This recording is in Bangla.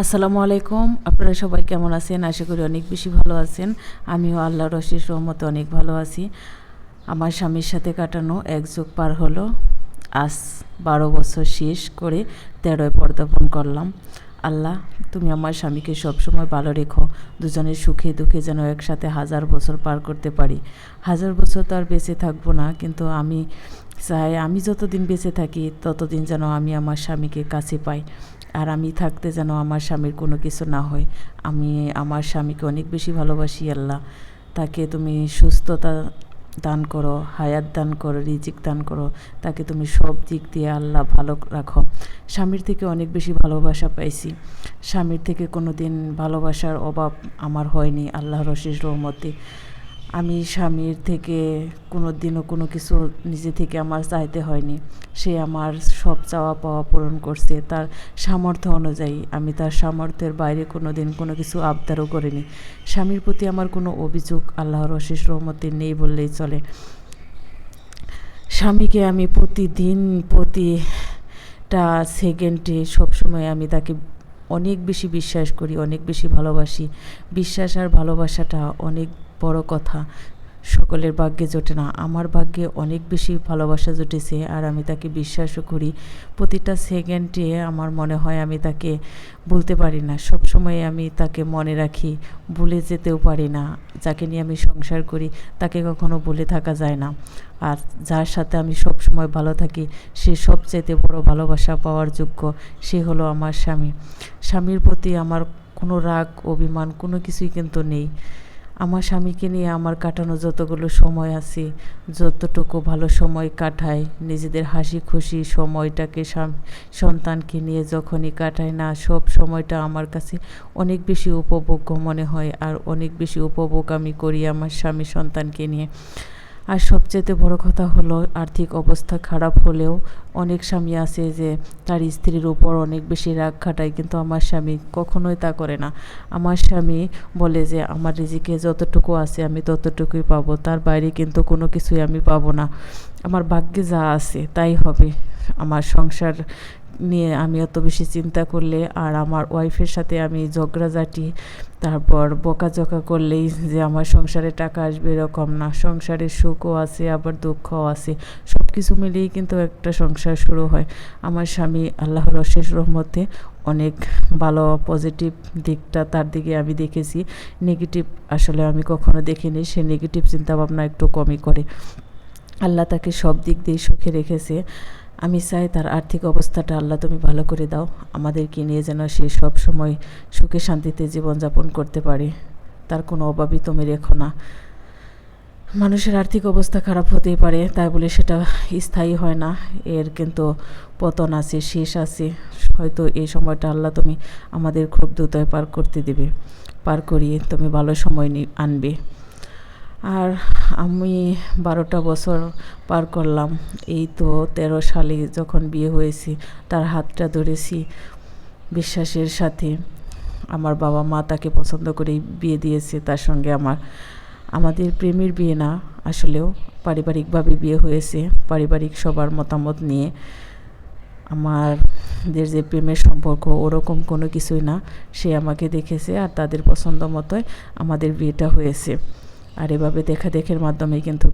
আসসালামু আলাইকুম। আপনারা সবাই কেমন আছেন? আশা করি অনেক বেশি ভালো আছেন। আমিও আল্লাহর অশেষ রহমতে অনেক ভালো আছি। আমার স্বামীর সাথে কাটানো এক যুগ পার হলো। আজ 12 বছর শেষ করে 13য় পদার্পণ করলাম। আল্লাহ, তুমি আমার স্বামীকে সবসময় ভালো রেখো। দুজনের সুখে দুঃখে যেন একসাথে 1000 বছর পার করতে পারি। 1000 বছর তো আর বেঁচে থাকবো না, কিন্তু আমি চাই আমি যতদিন বেঁচে থাকি ততদিন যেন আমি আমার স্বামীকে কাছে পাই। আর আমি থাকতে যেন আমার স্বামীর কোনো কিছু না হয়। আমি আমার স্বামীকে অনেক বেশি ভালোবাসি। আল্লাহ, তাকে তুমি সুস্থতা দান করো, হায়াত দান করো, রিজিক দান করো। তাকে তুমি সব দিক দিয়ে আল্লাহ ভালো রাখো। স্বামীর থেকে অনেক বেশি ভালোবাসা পাইছি। স্বামীর থেকে কোনো দিন ভালোবাসার অভাব আমার হয়নি আল্লাহর অশেষ রহমতে। আমি স্বামীর থেকে কোনো দিনও কোনো কিছু নিজে থেকে আমার চাইতে হয়নি। সে আমার সব চাওয়া পাওয়া পূরণ করছে তার সামর্থ্য অনুযায়ী। আমি তার সামর্থ্যের বাইরে কোনো দিন কোনো কিছু আবদারও করিনি। স্বামীর প্রতি আমার কোনো অভিযোগ আল্লাহর অশেষ রহমতে নেই বললেই চলে। স্বামীকে আমি প্রতিদিন প্রতিটা সেকেন্ডে সবসময় আমি তাকে অনেক বেশি বিশ্বাস করি, অনেক বেশি ভালোবাসি। বিশ্বাস আর ভালোবাসাটা অনেক বড় কথা, সকলের ভাগ্যে জোটে না। আমার ভাগ্যে অনেক বেশি ভালোবাসা জুটেছে, আর আমি তাকে বিশ্বাসও করি। প্রতিটা সেকেন্ডে আমার মনে হয় আমি তাকে ভুলতে পারি না। সব সময় আমি তাকে মনে রাখি, ভুলে যেতেও পারি না। যাকে নিয়ে আমি সংসার করি তাকে কখনো ভুলে থাকা যায় না। আর যার সাথে আমি সব সময় ভালো থাকি সে সবচেয়ে বড় ভালোবাসা পাওয়ার যোগ্য, সে হলো আমার স্বামী। স্বামীর প্রতি আমার কোনো রাগ অভিমান কোনো কিছুই কিন্তু নেই। আমার স্বামীকে নিয়ে আমার কাটানো যতগুলো সময় আছে, যতটুকু ভালো সময় কাটাই, নিজেদের হাসি খুশি সময়টাকে সন্তানকে নিয়ে যখনই কাটাই না, সব সময়টা আমার কাছে অনেক বেশি উপভোগ্য মনে হয়। আর অনেক বেশি উপভোগ আমি করি আমার স্বামী সন্তানকে নিয়ে। আর সবচেয়ে বড় কথা হলো, আর্থিক অবস্থা খারাপ হলেও অনেক স্বামী আছে যে তার স্ত্রীর উপর অনেক বেশি রাগ খাটায়, কিন্তু আমার স্বামী কখনোই তা করে না। আমার স্বামী বলে যে আমার রিজিকে যতটুকু আছে আমি ততটুকুই পাবো, তার বাইরে কিন্তু কোনো কিছুই আমি পাবো না। আমার ভাগ্যে যা আছে তাই হবে। আমার সংসার নিয়ে আমি অত বেশি চিন্তা করলে, আর আমার ওয়াইফের সাথে আমি ঝগড়াঝাটি তারপর বকাঝকা করলেই যে আমার সংসারে টাকা আসবে এরকম না। সংসারে সুখও আছে আবার দুঃখও আছে, সব কিছু মিলিয়েই কিন্তু একটা সংসার শুরু হয়। আমার স্বামী আল্লাহর অশেষ রহমতে অনেক ভালো, পজিটিভ দিকটা তার দিকে আমি দেখেছি। নেগেটিভ আসলে আমি কখনো দেখিনি। সে নেগেটিভ চিন্তাভাবনা একটু কমই করে। আল্লাহ তাকে সব দিক দিয়ে সুখে রেখেছে। আমি চাই তার আর্থিক অবস্থাটা আল্লাহ তুমি ভালো করে দাও, আমাদেরকে নিয়ে যেন সে সব সময় সুখে শান্তিতে জীবনযাপন করতে পারে। তার কোনো অভাবই তুমি রেখো না। মানুষের আর্থিক অবস্থা খারাপ হতেই পারে, তাই বলে সেটা স্থায়ী হয় না। এর কিন্তু পতন আছে, শেষ আছে। হয়তো এই সময়টা আল্লাহ তুমি আমাদের খুব দ্রুতই পার করতে দেবে, পার করিয়ে তুমি ভালো সময় আনবে। আর আমি 12টা বছর পার করলাম। এই তো 13 সালে যখন বিয়ে হয়েছি তার হাতটা ধরেছি বিশ্বাসের সাথে। আমার বাবা মা তাকে পছন্দ করেই বিয়ে দিয়েছে তার সঙ্গে। আমাদের প্রেমের বিয়ে না, আসলেও পারিবারিকভাবে বিয়ে হয়েছে, পারিবারিক সবার মতামত নিয়ে। আমাদের যে প্রেমের সম্পর্ক ওরকম কোনো কিছুই না। সে আমাকে দেখেছে আর তাদের পছন্দ মতোই আমাদের বিয়েটা হয়েছে। আর এভাবে দেখাদেখির মাধ্যমে কিন্তু